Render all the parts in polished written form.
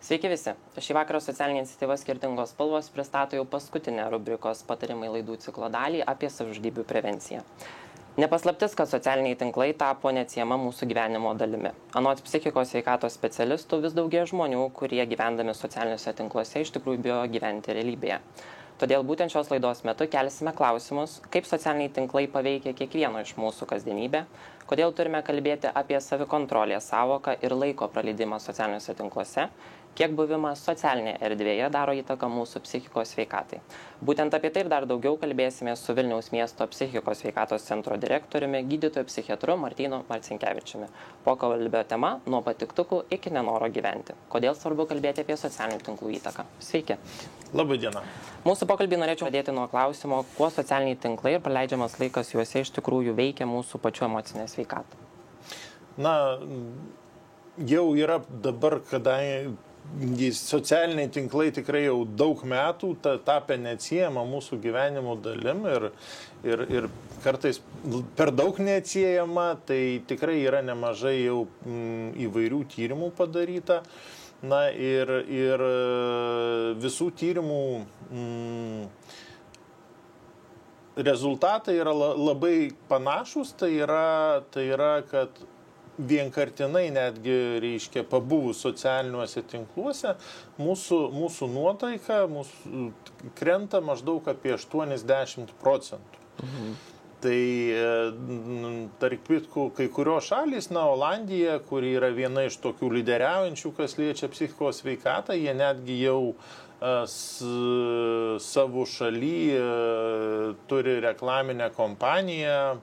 Sveiki visi. Šį vakarą socialinė iniciatyva Skirtingos spalvos pristato jau paskutinę rubrikos patarimai laidų ciklo dalį apie savižudybių prevenciją. Nepaslaptis, kad socialiniai tinklai tapo neatsiejama mūsų gyvenimo dalimi. Anot psichikos sveikatos specialistų vis daugiau žmonių, kurie gyvendami socialiniuose tinkluose iš tikrųjų bijo gyventi realybėje. Todėl būtent šios laidos metu kelsime klausimus, kaip socialiniai tinklai paveikia kiekvieno iš mūsų kasdienybę, kodėl turime kalbėti apie savikontrolės sąvoką ir laiko praleidimą socialiniuose tinkluose, kiek buvimas socialinėje erdvėje daro įtaką mūsų psichikos sveikatai. Būtent apie tai ir dar daugiau kalbėsime su Vilniaus miesto psichikos sveikatos centro direktoriumi, gydytoju psichiatru Martynu Marcinkevičiumi. Pokalbio tema – nuo patiktukų iki nenoro gyventi. Kodėl svarbu kalbėti apie socialinių tinklų įtaką? Sveiki. Labai diena. Mūsų pokalbį norėčiau pradėti nuo klausimo, kuo socialiniai tinklai ir praleidžiamas laikas juose iš tikrųjų veikia mūsų pačių emocinę sveikatą. Na, jau yra dabar, kadangi socialiniai tinklai tikrai jau daug metų tapę neatsiejama mūsų gyvenimo dalim ir kartais per daug neatsiejama, tai tikrai yra nemažai jau įvairių tyrimų padaryta. Na ir visų tyrimų rezultatai yra labai panašus, tai yra, kad vienkartinai netgi, reiškia, pabuvus socialiniuose tinkluose, mūsų nuotaika krenta maždaug apie 80%. Tai tarp kitko, kai kurios šalys, Olandija, kuri yra viena iš tokių lyderiaujančių, kas liečia psichikos sveikatą, jie netgi jau savo šaly turi reklaminę kompaniją,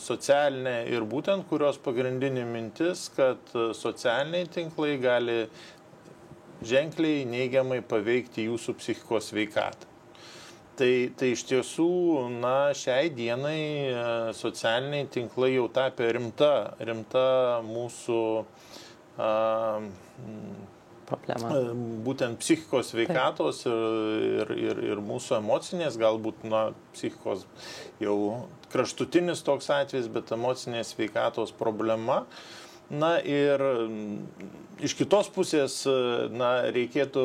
socialinė ir būtent kurios pagrindinė mintis, kad socialiniai tinklai gali ženkliai neigiamai paveikti jūsų psichikos sveikatą. Tai iš tiesų, šiai dienai socialiniai tinklai jau tapė rimta mūsų problema. Būtent psichikos sveikatos ir mūsų emocinės, galbūt psichikos jau kraštutinis toks atvejis, bet emocinės sveikatos problema. Na ir iš kitos pusės, reikėtų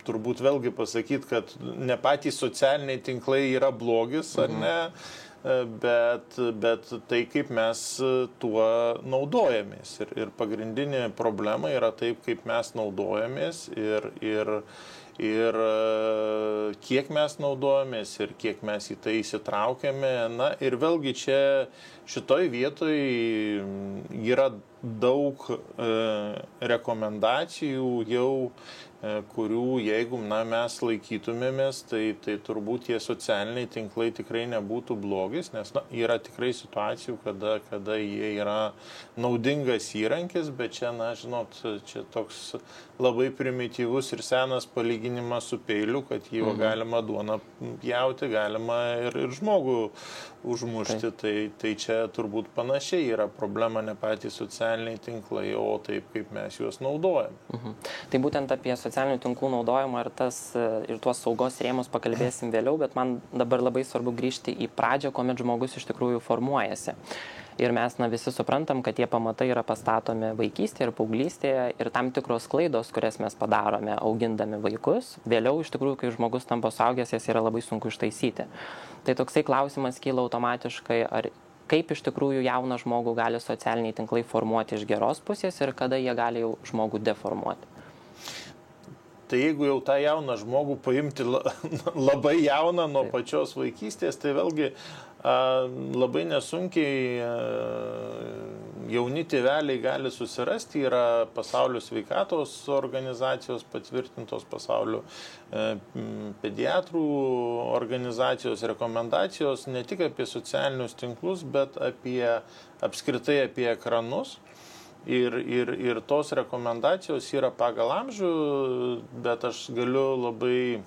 turbūt vėlgi pasakyti, kad ne patys socialiniai tinklai yra blogis, ar ne? Bet tai, kaip mes tuo naudojamės. Ir pagrindinė problema yra taip, kaip mes naudojamės ir kiek mes naudojamės ir kiek mes į tai įsitraukiame. Na ir vėlgi čia šitoj vietoj yra daug rekomendacijų jau, kurių, jeigu mes laikytumėmės, tai turbūt tie socialiniai tinklai tikrai nebūtų blogis, nes yra tikrai situacijų, kada jie yra naudingas įrankis, bet čia, čia toks labai primityvus ir senas palyginimas su peiliu, kad jį galima duoną pjauti, galima ir žmogų užmušti. Tai čia turbūt panašiai yra problema ne patys socialiniai tinklai, o taip, kaip mes juos naudojame. Tai būtent apie socialinių tinklų naudojimą ir tuos saugos rėmus pakalbėsim vėliau, bet man dabar labai svarbu grįžti į pradžią, kuomet žmogus iš tikrųjų formuojasi. Ir mes visi suprantam, kad tie pamatai yra pastatomi vaikystėje ir paauglystėje ir tam tikros klaidos, kurias mes padarome augindami vaikus, vėliau iš tikrųjų, kai žmogus tampa suaugęs, jas yra labai sunku ištaisyti. Tai toksai klausimas kyla automatiškai, kaip iš tikrųjų jauną žmogų gali socialiniai tinklai formuoti iš geros pusės ir kada jie gali jau žmogų deformuoti. Tai jeigu jau tą jauną žmogų paimti labai jauną nuo pačios vaikystės, tai vėlgi labai nesunkiai jauni tėveliai gali susirasti, yra Pasaulio sveikatos organizacijos patvirtintos, pasaulio pediatrų organizacijos rekomendacijos ne tik apie socialinius tinklus, bet apskritai apie ekranus. Ir tos rekomendacijos yra pagal amžių, bet aš galiu labai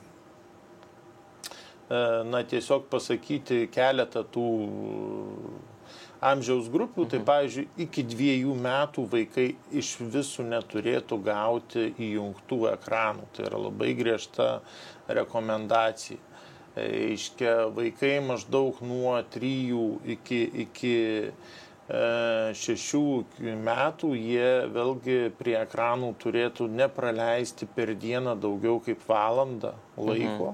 tiesiog pasakyti keletą tų amžiaus grupių, tai pavyzdžiui, iki 2 metų vaikai iš visų neturėtų gauti įjungtų ekranų. Tai yra labai griežta rekomendacija. Aiškia, vaikai maždaug nuo 3 iki 6 metų jie vėlgi prie ekranų turėtų nepraleisti per dieną daugiau kaip valandą laiko.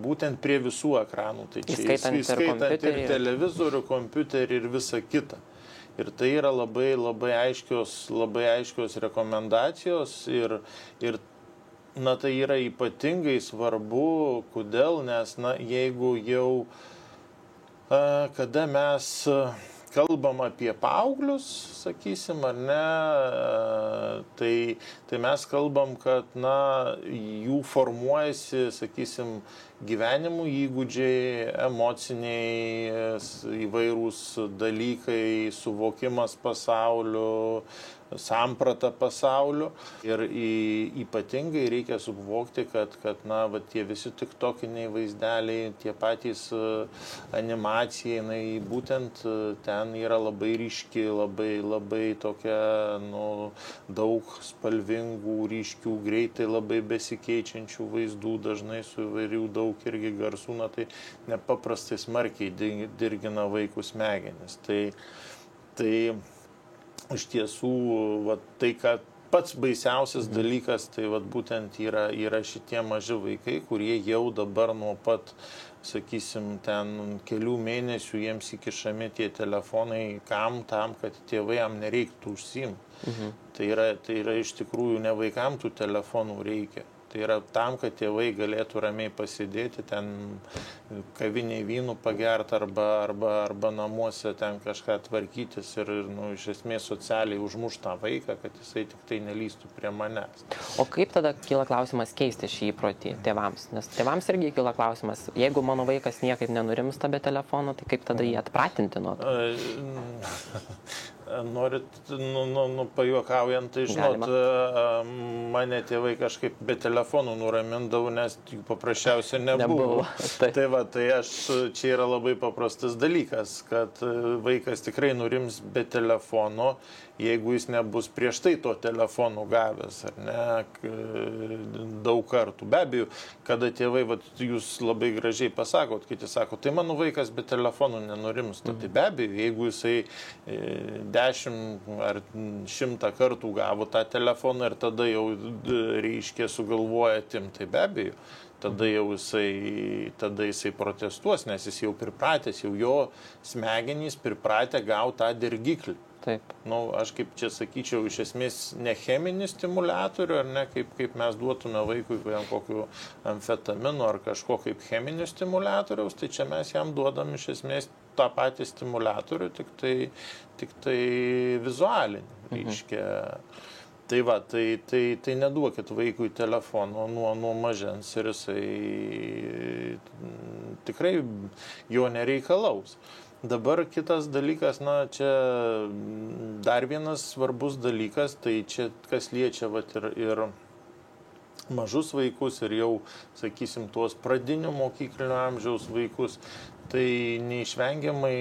Būtent prie visų ekranų. Tai čia įskaitant ir televizorių, kompiuterį ir visą kitą. Ir tai yra labai aiškios rekomendacijos ir tai yra ypatingai svarbu, kodėl, nes jeigu jau kada mes kalbam apie paauglius, sakysim, ar ne, tai mes kalbam, kad jų formuojasi, sakysim, gyvenimų įgūdžiai, emociniai įvairūs dalykai, suvokimas pasaulio, samprata pasaulio. Ir ypatingai reikia suvokti, kad tie visi tiktokiniai vaizdeliai, tie patys animacijai, būtent ten yra labai ryški, labai tokia, daug spalvingų, ryškių, greitai labai besikeičiančių vaizdų, dažnai su įvairių daug irgi garsų, tai nepaprastai smarkiai dirgina vaikų smegenis. Tai iš tiesų, tai, kad pats baisiausias dalykas, tai būtent yra šitie maži vaikai, kurie jau dabar nuo pat, sakysim, ten kelių mėnesių jiems įkišami tie telefonai, tam, kad tėvai jam nereiktų užsiimti. Tai yra iš tikrųjų ne vaikam tų telefonų reikia. Tai yra tam, kad tėvai galėtų ramiai pasidėti, ten kaviniai vynų pagerti arba namuose ten kažką tvarkytis ir iš esmės socialiai užmušti tą vaiką, kad jisai tik tai nelystų prie manęs. O kaip tada kyla klausimas keisti šį įprotį tėvams? Nes tėvams irgi kyla klausimas, jeigu mano vaikas niekaip nenurimsta be telefono, tai kaip tada jį atpratinti nuo to? Norit, pajuokaujant, tai žinot, mane tėvai kažkaip be telefonų nuramindavo, nes jų paprasčiausiai nebuvo. Tai čia yra labai paprastas dalykas, kad vaikas tikrai nurims be telefono, jeigu jis nebus prieš tai to telefono gavęs, ar ne, daug kartų. Be abejo, kada tėvai, jūs labai gražiai pasakot, kiti sako, tai mano vaikas be telefonų nenurimsta. Tai be abejo, jeigu jisai 10 ar 100 kartų gavo tą telefoną ir tada jau reiškia sugalvoja atimti, tai be abejo, tada jisai protestuos, nes jis jau pripratęs, jau jo smegenys pripratę gauti tą dirgiklį. Taip. Aš kaip čia sakyčiau, iš esmės ne cheminį stimuliatorių, ar ne, kaip mes duotume vaikui kokiu amfetaminu ar kažko kaip cheminio stimuliatoriaus, tai čia mes jam duodam iš esmės tą patį stimuliatorių, tik tai vizualinį, reiškia. Tai neduokit vaikui telefono nuo mažens ir jisai tikrai jo nereikalaus. Dabar kitas dalykas, čia dar vienas svarbus dalykas, tai čia kas liečia ir mažus vaikus ir jau, sakysim, tuos pradinio mokyklinio amžiaus vaikus, tai neišvengiamai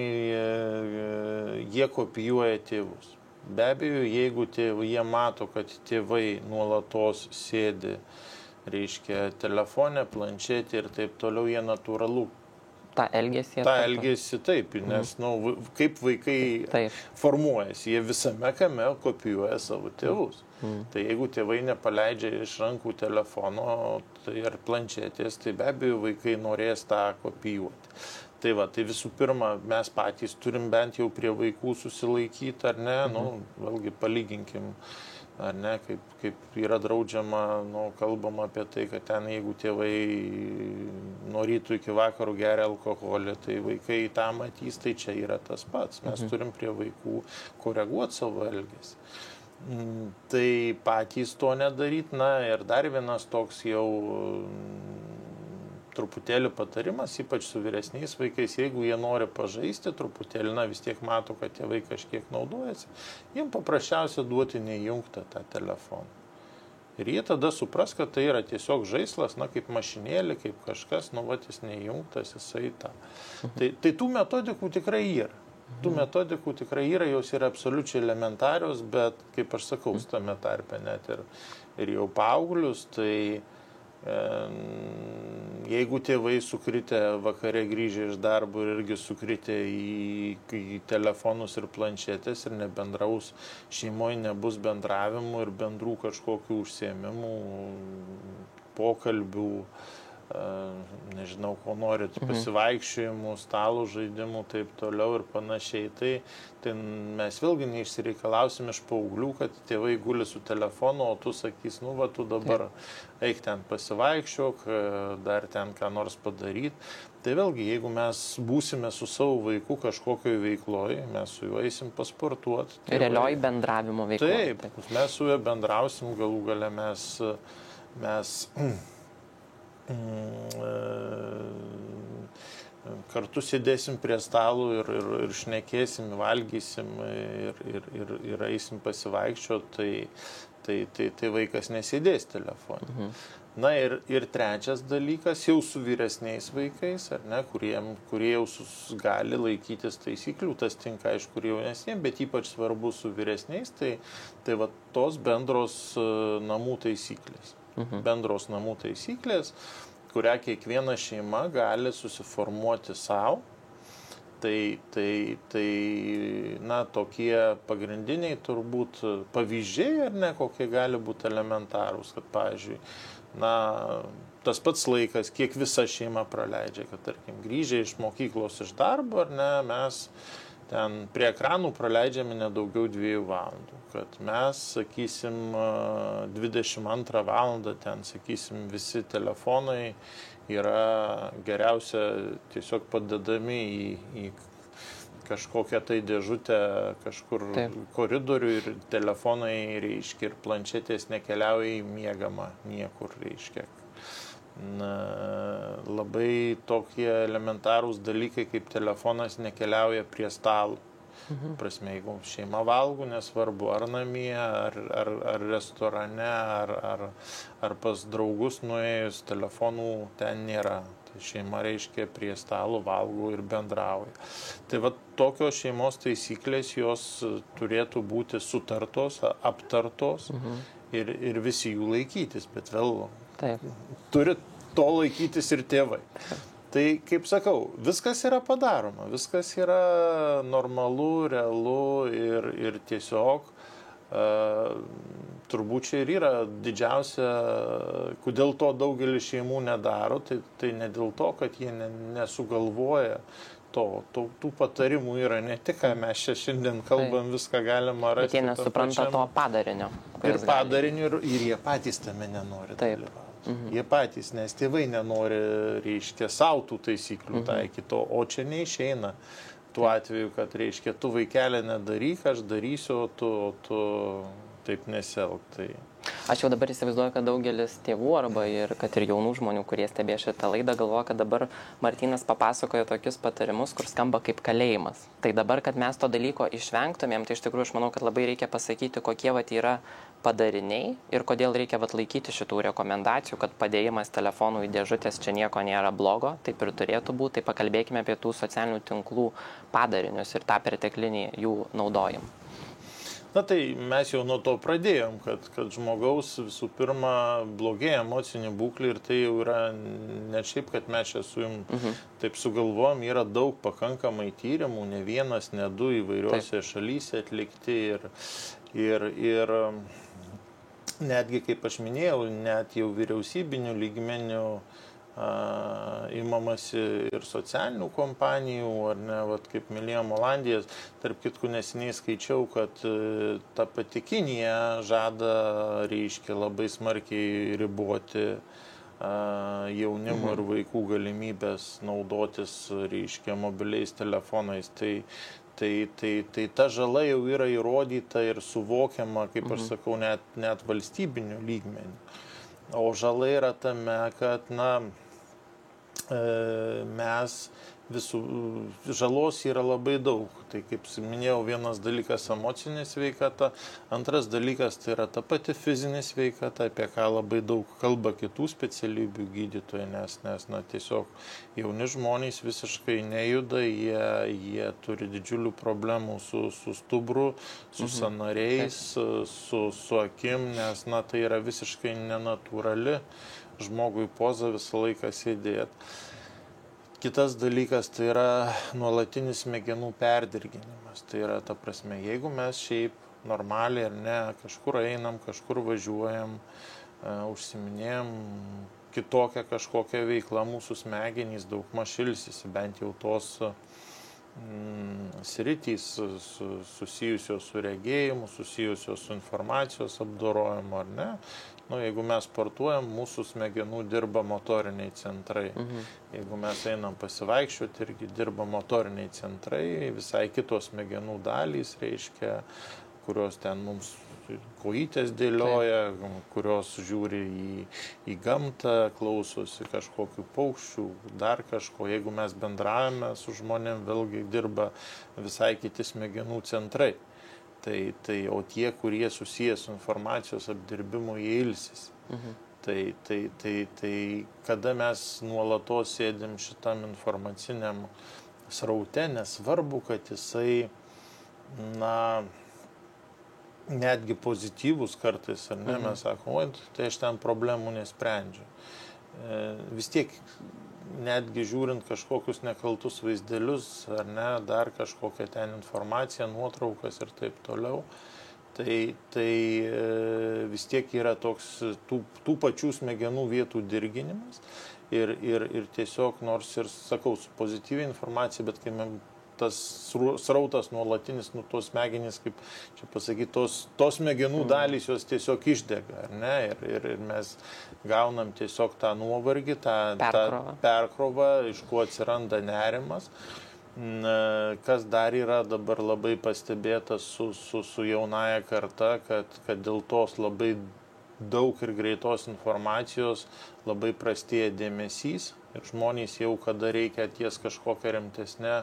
jie kopijuoja tėvus. Be abejo, jeigu jie mato, kad tėvai nuolatos sėdi, reiškia, telefone, planšetė ir taip toliau, jie natūralu tą elgesį. Taip, nes kaip vaikai formuojasi, jie visame kame kopijuoja savo tėvus. Tai jeigu tėvai nepaleidžia iš rankų telefono ar planšetės, tai be abejo vaikai norės tą kopijuoti. Tai visų pirma, mes patys turim bent jau prie vaikų susilaikyti, ar ne, vėlgi palyginkim, ar ne, kaip yra draudžiama, kalbama apie tai, kad ten jeigu tėvai nuo ryto iki vakaro geria alkoholį, tai vaikai tą matys, tai čia yra tas pats. Mes turim prie vaikų koreguoti savo elgesį. Tai patys to nedaryt, ir dar vienas toks jau truputėlį patarimas, ypač su vyresniais vaikais, jeigu jie nori pažaisti truputėlį, vis tiek mato, kad tėvai kažkiek naudojasi, jiems paprasčiausia duoti neįjungtą tą telefoną. Ir jie tada supras, kad tai yra tiesiog žaislas, na, kaip mašinėlė, kaip kažkas, nu, vat jis neįjungtas, jisai tą. Tai tų metodikų tikrai yra. Tų metodikų tikrai yra, jos yra absoliučiai elementarios, bet, kaip aš sakau, tame tarpe net ir jau paauglius, tai jeigu tėvai sukritę vakare grįžę iš darbo ir irgi sukritę į telefonus ir planšetės ir nebendraus šeimoje, nebus bendravimų ir bendrų kažkokių užsiėmimų, pokalbių, nežinau, ko norit, pasivaikščiojimų, stalo žaidimų, taip toliau ir panašiai. Tai mes vėlgi neišsireikalausime iš paauglių, kad tėvai guli su telefonu, o tu sakys, nu, va, tu dabar eik ten pasivaikščiok, dar ten ką nors padaryti. Tai vėlgi, jeigu mes būsime su savo vaiku kažkokioj veikloj, mes su juo eisim pasportuoti. Realioj bendravimo veikloje. Taip, mes su juo bendrausim, galų gale mes kartu sėdėsim prie stalo ir šnekėsim, valgysim ir eisim pasivaikščioti, tai vaikas nesėdės telefone. Na ir trečias dalykas, jau su vyresniais vaikais, ar ne, kurie jau gali laikytis taisyklių, tas tinka aišku ir jaunesniem, bet ypač svarbu su vyresniais, tai va tos bendros namų taisyklės. Bendros namų taisyklės, kurią kiekviena šeima gali susiformuoti savo. Tai na, tokie pagrindiniai turbūt pavyzdžiai, ar ne, kokie gali būti elementarūs, kad, pavyzdžiui, na, tas pats laikas, kiek visa šeima praleidžia, kad, tarkim, grįžę iš mokyklos, iš darbo, ar ne, mes ten prie ekranų praleidžiame nedaugiau 2 valandų, kad mes, sakysim, 22 valandą ten, sakysim, visi telefonai yra geriausia tiesiog padedami į kažkokią tai dėžutę kažkur koridorių ir telefonai, reiškia, ir planšetės nekeliauja į miegamą niekur, reiškia. Labai tokie elementarūs dalykai, kaip telefonas nekeliauja prie stalo. Prasme, jeigu šeima valgo, nesvarbu, ar namie, ar restorane, ar pas draugus nuėjus, telefonų ten nėra. Tai šeima, reiškia, prie stalo valgo ir bendrauja. Tai va, tokios šeimos taisyklės, jos turėtų būti sutartos, aptartos ir visi jų laikytis, bet vėl turi to laikytis ir tėvai. Tai, kaip sakau, viskas yra padaroma, viskas yra normalu, realu ir tiesiog turbūt čia ir yra didžiausia, kodėl to daugelis šeimų nedaro, tai ne dėl to, kad jie nesugalvoja tų patarimų yra ne tik, ką mes čia šiandien kalbam, viską galima rasti. Bet jie nesupranta to padarinio. Ir padarinio, ir jie patys tame nenori dalyvauti. Jie patys, nes tėvai nenori, reiškia, savo tų taisyklių taikyti, o čia neišeina tuo atveju, kad, reiškia, tu vaikelė nedaryk, aš darysiu, o tu taip nesielg. Tai aš jau dabar įsivaizduoju, kad daugelis tėvų arba ir kad ir jaunų žmonių, kurie stebė šitą laidą, galvoja, kad dabar Martynas papasakojo tokius patarimus, kur skamba kaip kalėjimas. Tai dabar, kad mes to dalyko išvengtumėm, tai iš tikrųjų aš manau, kad labai reikia pasakyti, kokie yra padariniai ir kodėl reikia laikyti šitų rekomendacijų, kad padėjimas telefonų į dėžutės čia nieko nėra blogo, taip ir turėtų būti. Tai pakalbėkime apie tų socialinių tinklų padarinius ir tą perteklinį jų naudojimą. Na tai mes jau nuo to pradėjom, kad žmogaus visų pirma blogėja emocinė būklė ir tai jau yra ne šiaip, kad mes čia su jums taip sugalvojom, yra daug pakankamai tyrimų, ne vienas, ne du įvairiuose šalyse atlikti ir netgi, kaip aš minėjau, net jau vyriausybinių lygmenių imamasi ir socialinių kompanijų, ar ne, vat, kaip minėjom, Olandijas, tarp kitkų neseniai skaičiau, kad ta pati Kinija žada, reiškia, labai smarkiai riboti jaunimo ir vaikų galimybės naudotis, reiškia, mobiliais telefonais. Tai ta žala jau yra įrodyta ir suvokiama, kaip aš sakau, net valstybinių lygmenių. O žala yra tame, kad, na, mes visų žalos yra labai daug. Tai kaip minėjau, vienas dalykas emocinė sveikata, antras dalykas tai yra ta pati fizinė sveikata, apie ką labai daug kalba kitų specialybių gydytojai, nes tiesiog jauni žmonės visiškai nejuda, jie turi didžiulių problemų su stubru, su sąnariais, su akim, nes tai yra visiškai nenatūrali žmogui poza visą laiką sėdėti. Kitas dalykas tai yra nuolatinis smegenų perdirginimas. Tai yra ta prasme, jeigu mes šiaip normaliai ar ne, kažkur einam, kažkur važiuojam, užsiminėjam kitokią kažkokią veiklą, mūsų smegenys daugmaž ilsisi, bent jau tos sritys susijusios su regėjimu, susijusios su informacijos apdorojimu ar ne. Jeigu mes sportuojam, mūsų smegenų dirba motoriniai centrai. Jeigu mes einam pasivaikščioti, irgi dirba motoriniai centrai, visai kitos smegenų dalys, reiškia, kurios ten mums kojytės dėlioja, kurios žiūri į gamtą, klausosi kažkokių paukščių, dar kažko. Jeigu mes bendravime su žmonėm, vėlgi dirba visai kiti smegenų centrai. O tie, kurie susijęs su informacijos apdirbimu, jie ilsisi. Tai kada mes nuolatos sėdim šitam informaciniam sraute, nesvarbu, kad jisai, netgi pozityvus kartais, ar ne, mes sakome, tai aš ten problemų nesprendžiu. Vis tiek, netgi žiūrint kažkokius nekaltus vaizdelius, ar ne, dar kažkokią ten informaciją, nuotraukas ir taip toliau, tai vis tiek yra toks tų pačių smegenų vietų dirginimas ir tiesiog, nors ir sakau, su pozityvia informacija, bet kai tas srautas nuolatinis, tos smegenys, kaip čia pasakyti, tos smegenų dalys jos tiesiog išdega, ar ne? Ir mes gaunam tiesiog tą nuovargį, tą perkrovą, iš ko atsiranda nerimas. Kas dar yra dabar labai pastebėta su jaunaja karta, kad dėl tos labai daug ir greitos informacijos labai prastėja dėmesys ir žmonės jau, kada reikia ties kažkokią rimtesnę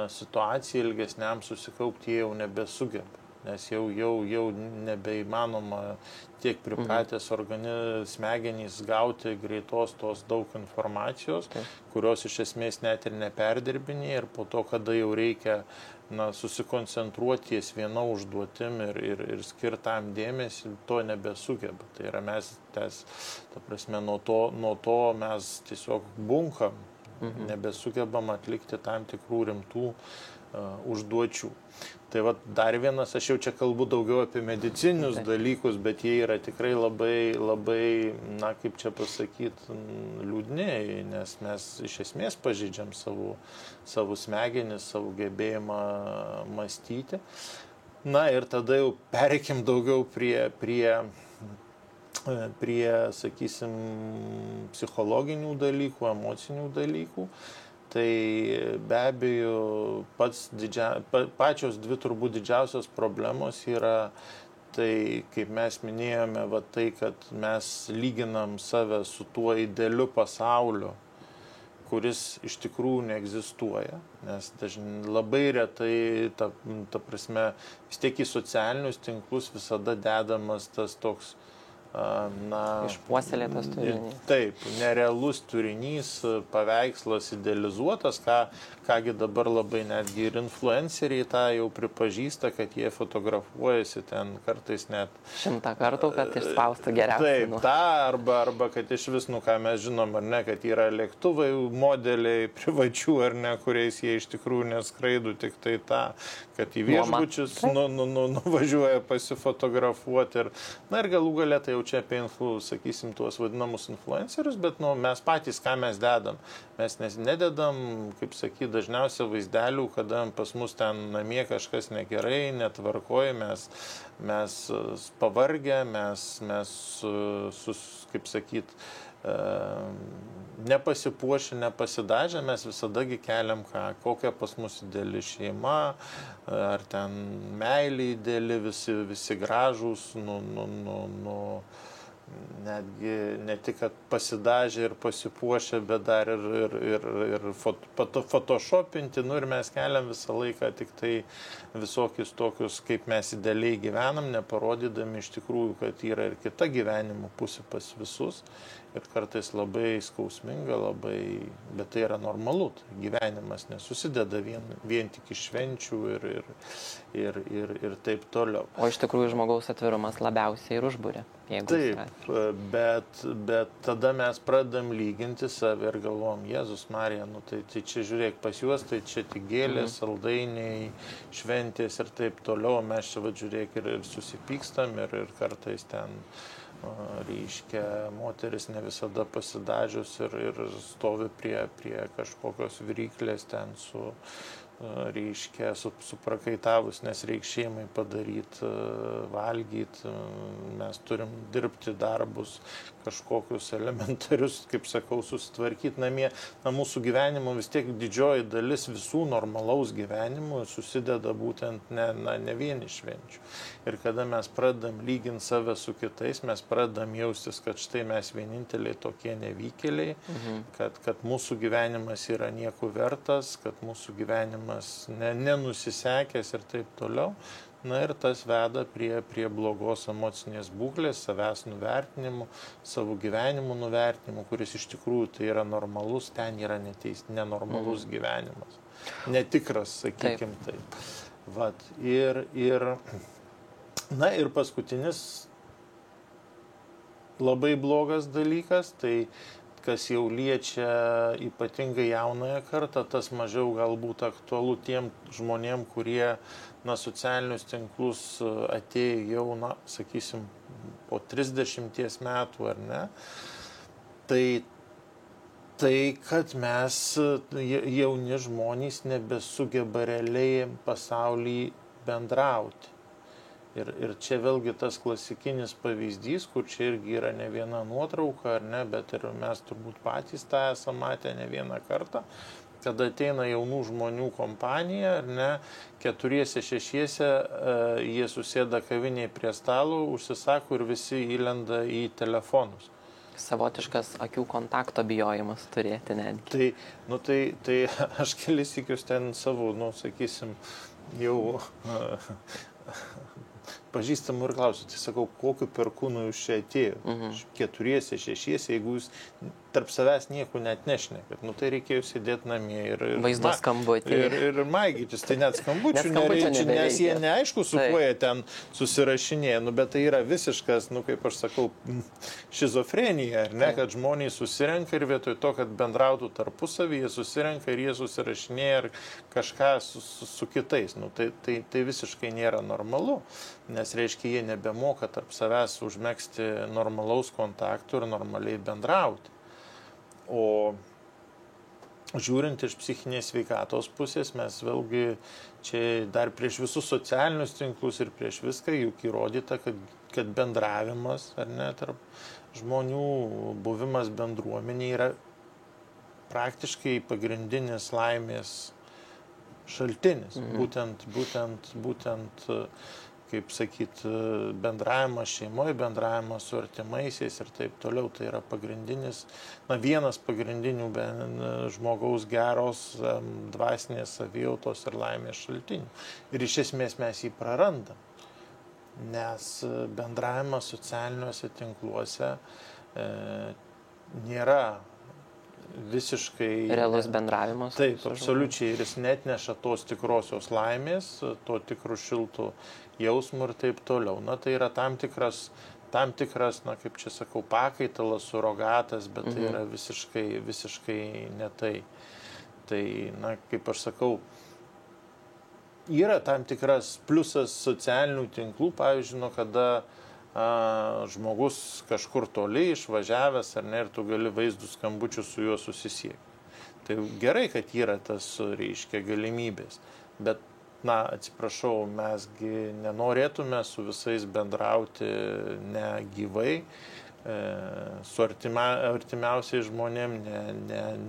situaciją ilgesniam susikaupti, jie jau nebesugeba, nes jau nebeįmanoma tiek pripratęs smegenys gauti greitos tos daug informacijos, kurios iš esmės net ir neperdirbinėja ir po to, kada jau reikia susikoncentruoti ties viena užduotim ir skirtam dėmesį, to nebesugeba. Tai yra mes, ta prasme, nuo to mes tiesiog bunkam, nebesugebam atlikti tam tikrų rimtų užduočių. Tai dar vienas, aš jau čia kalbu daugiau apie medicininius dalykus, bet jie yra tikrai labai, kaip čia pasakyti, liūdni, nes mes iš esmės pažeidžiam savo smegenis, savo gebėjimą mąstyti. Ir tada jau pereikim daugiau prie, sakysim, psichologinių dalykų, emocinių dalykų. Tai be abejo, pačios dvi turbūt didžiausios problemos yra tai, kaip mes minėjome, tai, kad mes lyginam save su tuo idealiu pasauliu, kuris iš tikrųjų neegzistuoja, nes labai retai, ta prasme, vis tiek į socialinius tinklus visada dedamas tas toks išpuoselėtas turinys. Taip, nerealus turinys, paveikslas idealizuotas, kągi dabar labai netgi ir influenceriai tą jau pripažįsta, kad jie fotografuojasi ten kartais net 100 kartų, kad išspaustų geriausiai. Taip, arba kad iš vis, ką mes žinom, ar ne, kad yra lėktuvai, modeliai privačių, ar ne, kuriais jie iš tikrųjų neskraido, tik tai tą, kad į viešbučius nuvažiuoja pasifotografuoti. Ir galų galia tai jau čia apie, sakysim, tuos vadinamus influencerius, bet mes patys, ką mes dedam. Mes nededam, kaip sakyti, dažniausiai vaizdelių, kada pas mus ten namie kažkas negerai, netvarkoja, mes pavargę, mes kaip sakyti, nepasipuošę, nepasidažę, mes visadagi keliam kokia pas mus ideali šeima, ar ten meilė ideali, visi gražūs, netgi ne tik, kad pasidažę ir pasipuošę, bet dar ir photoshopinti, nu ir mes keliam visą laiką tik tai visokius tokius, kaip mes idealiai gyvenam, neparodydami iš tikrųjų, kad yra ir kita gyvenimo pusė pas visus. Ir kartais labai skausminga, bet tai yra normalu. Gyvenimas nesusideda vien tik iš švenčių ir taip toliau. O iš tikrųjų žmogaus atvirumas labiausiai ir užbūrė. Taip, bet tada mes pradedam lyginti save ir galvom, Jėzus Marija, nu tai čia žiūrėk, pas juos tai čia tik gėlės, saldainiai, šventės ir taip toliau, mes čia žiūrėk ir susipykstam ir kartais ten reiškia, moteris ne visada pasidažius ir stovi prie kažkokios viryklės ten reiškia, su prakaitavus, nes reikia šeimai padaryti, valgyti, mes turim dirbti darbus, kažkokius elementarius, kaip sakau, susitvarkyti namie. Na, mūsų gyvenimo vis tiek didžioji dalis visų normalaus gyvenimo susideda būtent ne vien iš švenčių. Ir kada mes pradedam lyginti save su kitais, mes pradedam jaustis, kad štai mes vieninteliai tokie nevykėliai, kad mūsų gyvenimas yra nieko vertas, kad mūsų gyvenimas nenusisekęs ir taip toliau. Na ir tas veda prie blogos emocinės būklės, savęs nuvertinimų, savo gyvenimų nuvertinimų, kuris iš tikrųjų tai yra normalus, ten yra nenormalus gyvenimas. Netikras, sakykim taip. Vat, na ir paskutinis labai blogas dalykas, tai kas jau liečia ypatingai jaunąją kartą, tas mažiau galbūt aktualu tiem žmonėm, kurie socialinius tinklus atėjo jau, sakysim, po 30 metų ar ne. Tai kad mes jauni žmonės nebesugeba realiai pasaulyje bendrauti. Ir čia vėlgi tas klasikinis pavyzdys, kur čia irgi yra ne viena nuotrauka, ar ne, bet ir mes turbūt patys tą esame matę ne vieną kartą, kad ateina jaunų žmonių kompanija, ar ne, 4-6 jie susėda kaviniai prie stalo, užsisako ir visi įlenda į telefonus. Savotiškas akių kontakto bijojimas turėti netgi. Tai aš kelis sykius ten savo, sakysim, jau pažįstamų ir klausiu, tai sakau, kokiu perkūnu jūs čia atėjo? 4-6, jeigu jūs tarp savęs nieko net nešnekat, tai reikėjo sėdėti namie ir vaizdo skambutį. Ir maigytis, tai net skambučių nereikia, nes jie neaišku, su kuo jie ten susirašinėja, bet tai yra visiškas, kaip aš sakau, šizofrenija, ar ne, kad žmonės susirenka ir vietoj to, kad bendrautų tarpusavį, jie susirenka ir jie susirašinėja ir kažką su kitais. Tai visiškai nėra normalu, nes reiškia, jie nebemoka tarp savęs užmegzti normalaus kontaktų ir normaliai bendrauti. O žiūrint iš psichinės sveikatos pusės, mes vėlgi čia dar prieš visus socialinius tinklus ir prieš viską juk įrodyta, kad bendravimas, ar ne, tarp žmonių, buvimas bendruomenė yra praktiškai pagrindinis laimės šaltinis. Būtent kaip sakyt, bendravimas šeimoje, bendravimas su artimaisiais ir taip toliau. Tai yra pagrindinis, vienas pagrindinių žmogaus geros dvasinės savijautos ir laimės šaltinių. Ir iš esmės mes jį prarandam, nes bendravimas socialiniuose tinkluose nėra visiškai realus bendravimas. Taip, absoliučiai. Ir jis net neša tos tikrosios laimės, to tikrų šiltų jausmų ir taip toliau. Tai yra tam tikras, kaip čia sakau, pakaitalas, surogatas, bet tai yra visiškai ne tai. Tai, kaip aš sakau, yra tam tikras pliusas socialinių tinklų, pavyzdžiui, kada žmogus kažkur toli išvažiavęs, ar ne, ir tu gali vaizdų skambučių su juo susisiekti. Tai gerai, kad yra tas, reiškia, galimybės, bet, atsiprašau, mesgi nenorėtume su visais bendrauti ne gyvai, su artimiausiais žmonėm,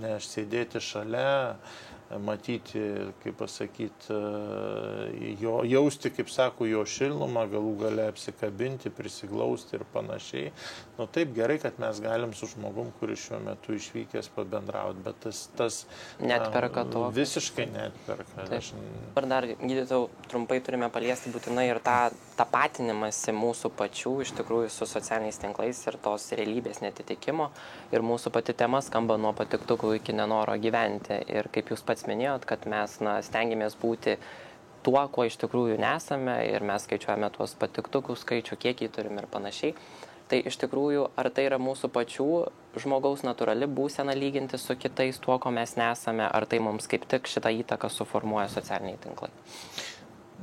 ne sėdėti šalia, matyti, kaip pasakyti, jausti, kaip sako, jo šilumą, galų gale apsikabinti, prisiglausti ir panašiai. Nu taip gerai, kad mes galim su žmogum, kuris šiuo metu išvykęs pabendrauti, bet tas neatperka to. Visiškai neatperka. Ir dar, gydytojau, trumpai turime paliesti būtinai ir tą tapatinimąsi mūsų pačių iš tikrųjų su socialiniais tinklais ir tos realybės netitikimo. Ir mūsų pati tema skamba nuo patiktukų iki nenoro gyventi. Ir kaip jūs pats minėjot, kad mes stengiamės būti tuo, kuo iš tikrųjų nesame ir mes skaičiuojame tuos patiktukų skaičių, kiek jį turim ir panašiai. Tai iš tikrųjų, ar tai yra mūsų pačių žmogaus natūrali būsena lyginti su kitais tuo, ko mes nesame, ar tai mums kaip tik šitą įtaką suformuoja socialiniai tinklai?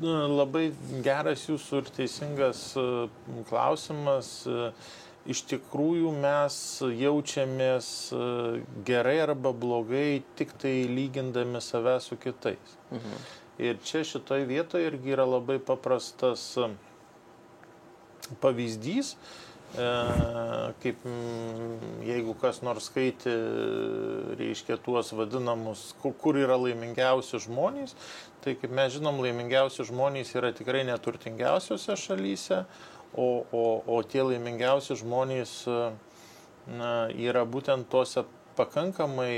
Labai geras jūsų ir teisingas klausimas. Iš tikrųjų mes jaučiamės gerai arba blogai tik tai lygindami save su kitais. Ir čia šitoj vietoje irgi yra labai paprastas pavyzdys, kaip jeigu kas nors skaitė, reiškia tuos vadinamus, kur yra laimingiausi žmonės, tai kaip mes žinom, laimingiausi žmonės yra tikrai neturtingiausiose šalyse, o tie laimingiausi žmonės yra būtent tose pakankamai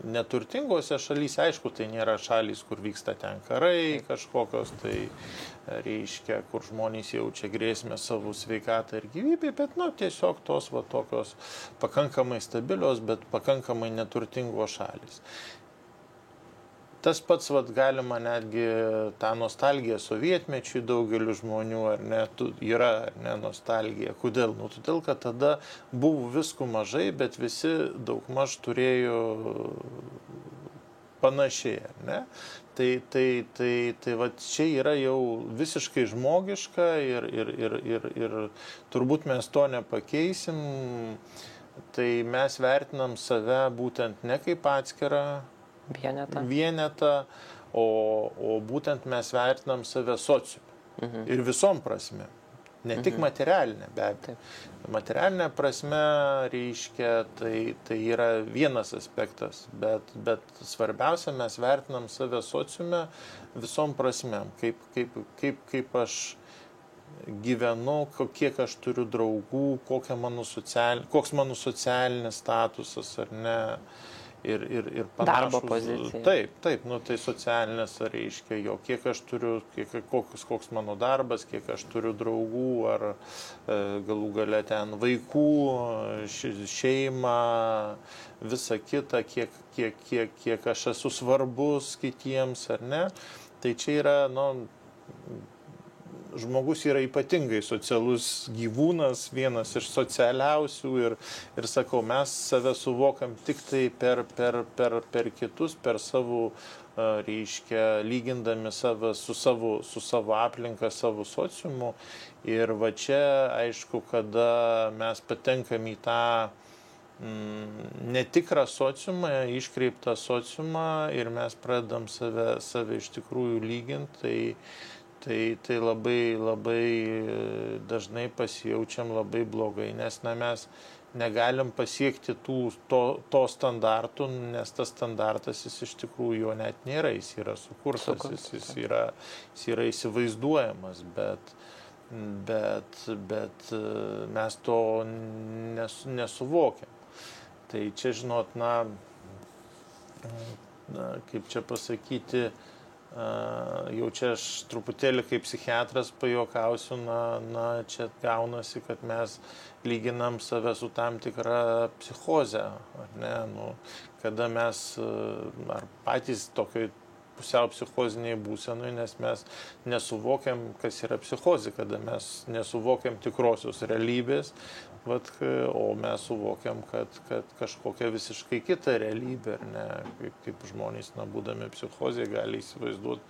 neturtingose šalyse. Aišku, tai nėra šalys, kur vyksta ten karai kažkokios, tai reiškia, kur žmonės jaučia grėsmę savo sveikatą ir gyvybę, bet tiesiog tos tokios pakankamai stabilios, bet pakankamai neturtingos šalys. Tas pats galima netgi tą nostalgiją sovietmečiui daugeliu žmonių, ar ne, yra nostalgija. Kodėl? Todėl, kad tada buvo visko mažai, bet visi daugmaž turėjo panašiai, ar ne? Tai va čia yra jau visiškai žmogiška ir turbūt mes to nepakeisim. Tai mes vertinam save būtent ne kaip atskirą vienetą, o būtent mes vertinam save sociume. Ir visom prasme. Ne tik materialinė, be abejo. Materialinė prasme reiškia, tai yra vienas aspektas, bet svarbiausia, mes vertinam save sociume visom prasmėm. Kaip aš gyvenu, kiek aš turiu draugų, koks mano socialinis statusas, ar ne. Ir panašus. Darbo pozicija. Taip, tai socialinės reiškia jo, kiek aš turiu, koks mano darbas, kiek aš turiu draugų, ar galų gale ten vaikų, šeimą, visa kita, kiek aš esu svarbus kitiems, ar ne. Tai čia yra, žmogus yra ypatingai socialus gyvūnas, vienas iš socialiausių ir sakau, mes save suvokiam tik tai per kitus, per savo, reiškia, lygindami save su savo aplinka, savo sociumu. Ir va čia, aišku, kada mes patenkam į tą netikrą sociumą, iškreiptą sociumą ir mes pradedam save iš tikrųjų lyginti, tai labai dažnai pasijaučiam labai blogai, nes mes negalim pasiekti to standartų, nes tas standartas jis iš tikrųjų jo net nėra, jis yra sukurtas, jis yra įsivaizduojamas, bet mes to nesuvokiam. Tai čia, žinot, kaip čia pasakyti, jau čia aš truputėlį kaip psichiatras pajuokausiu, čia gaunasi, kad mes lyginam save su tam tikra psichoze, ar ne, kada mes ar patys tokioj pusiau psichoziniai būsenui, nes mes nesuvokiam, kas yra psichozė, kada mes nesuvokiam tikrosios realybės, o mes suvokiam, kad kažkokia visiškai kita realybė, ar ne, kaip žmonės, būdami psichozėje, gali įsivaizduoti,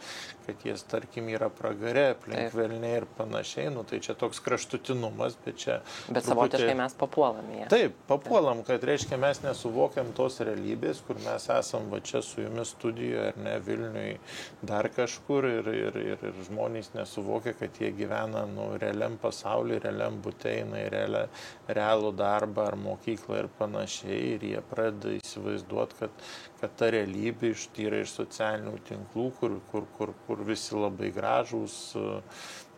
kad jie, tarkim, yra pragare, aplink velniai ir panašiai, tai čia toks kraštutinumas, bet čia... Bet savotiškai mes papuolam į ją. Taip, papuolam, kad reiškia mes nesuvokiam tos realybės, kur mes esam va čia su jumis studijoje, ar ne, Vilniuje, Kinijoje, dar kažkur ir žmonės nesuvokia, kad jie gyvena realiam pasaulyje, realiam bute, eina į realų darbą ar mokyklą ir panašiai. Ir jie pradeda įsivaizduoti, kad ta realybė yra iš socialinių tinklų, kur visi labai gražūs,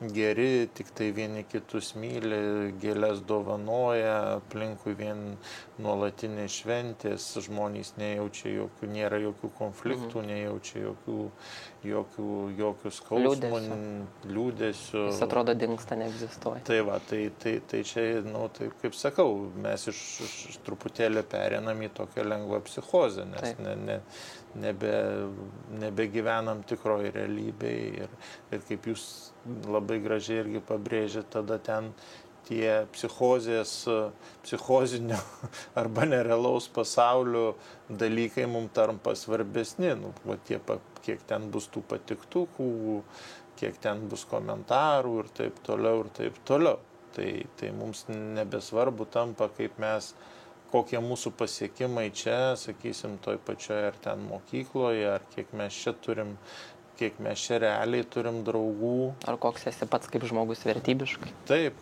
geri, tik tai vieni kitus myli, gėlės dovanoja, aplinkui vien nuolatinės šventės, žmonės nejaučia nėra jokių konfliktų, nejaučia jokių skausmų, liūdesių. Jis atrodo dingsta, neegzistuoja. Tai va, tai čia, taip kaip sakau, mes iš truputėlį pereinam į tokią lengvą psichozę, nes nebegyvenam tikroji realybėje ir kaip jūs labai gražiai irgi pabrėžėt, tada ten tie psichozinio arba nerealaus pasaulio dalykai mums tampa svarbesni. Kiek ten bus tų patiktukų, kiek ten bus komentarų ir taip toliau. Tai mums nebesvarbu tampa, kokie mūsų pasiekimai čia, sakysim, toj pačioje ar ten mokykloje, ar kiek mes čia realiai turim draugų. Ar koks esi pats kaip žmogus vertybiškai. Taip,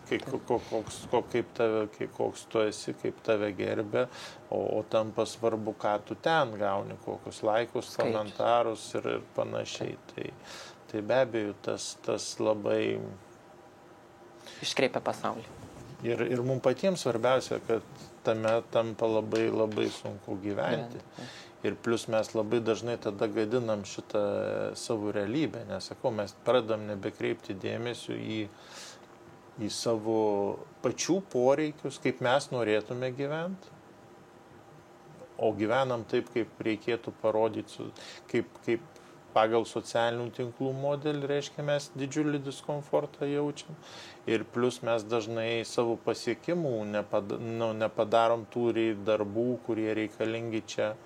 koks tu esi, kaip tave gerbė, o tampa svarbu, ką tu ten gauni, kokius laikus, komentarus ir panašiai. Tai be abejo, tas labai iškreipia pasaulį. Ir mums patiems svarbiausia, kad tame tampa labai labai sunku gyventi. Ir plus mes labai dažnai tada gadinam šitą savo realybę, nes, mes pradedam nebekreipti dėmesio į savo pačių poreikius, kaip mes norėtume gyventi, o gyvenam taip, kaip reikėtų parodyti, kaip pagal socialinių tinklų modelį, reiškia, mes didžiulį diskomfortą jaučiam. Ir plus mes dažnai savo pasiekimų nepadarom tų darbų, kurie reikalingi čia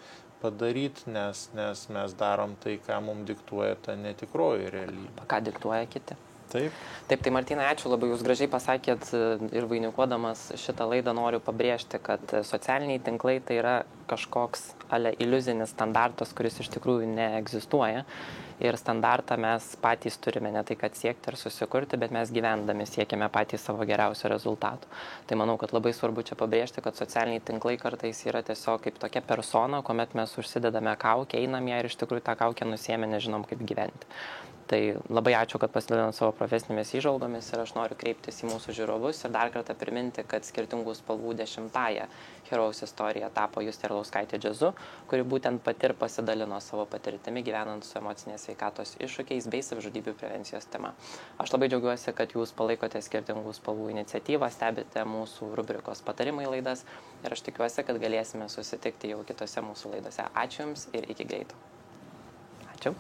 padaryti, nes mes darom tai, ką mums diktuoja ta netikroji realybė. Ką diktuoja kiti? Taip, tai Martynai, ačiū labai, jūs gražiai pasakėt ir vainikuodamas šitą laidą noriu pabrėžti, kad socialiniai tinklai tai yra kažkoks iliuzinis standartas, kuris iš tikrųjų neegzistuoja. Ir standartą mes patys turime ne tai, kad siekti ir susikurti, bet mes gyvendami siekiame patys savo geriausio rezultatų. Tai manau, kad labai svarbu čia pabrėžti, kad socialiniai tinklai kartais yra tiesiog kaip tokia persona, kuomet mes užsidedame kaukę, einam ją ir iš tikrųjų tą kaukę nusiėmę, nežinom kaip gyventi. Tai labai ačiū, kad pasidalinot savo profesinėmis įžvalgomis ir aš noriu kreiptis į mūsų žiūrovus ir dar kartą priminti, kad Skirtingų spalvų 10-ąją herojaus istorija tapo Justė Arlauskaitė Džiazu, kuri būtent pati ir pasidalino savo patirtimi gyvenant su emocinės sveikatos iššūkiais bei savižudybių prevencijos tema. Aš labai džiaugiuosi, kad jūs palaikote Skirtingų spalvų iniciatyvą, stebite mūsų rubrikos patarimai laidas ir aš tikiuosi, kad galėsime susitikti jau kitose mūsų laidose. Ačiū Jums ir iki greito. Ačiū.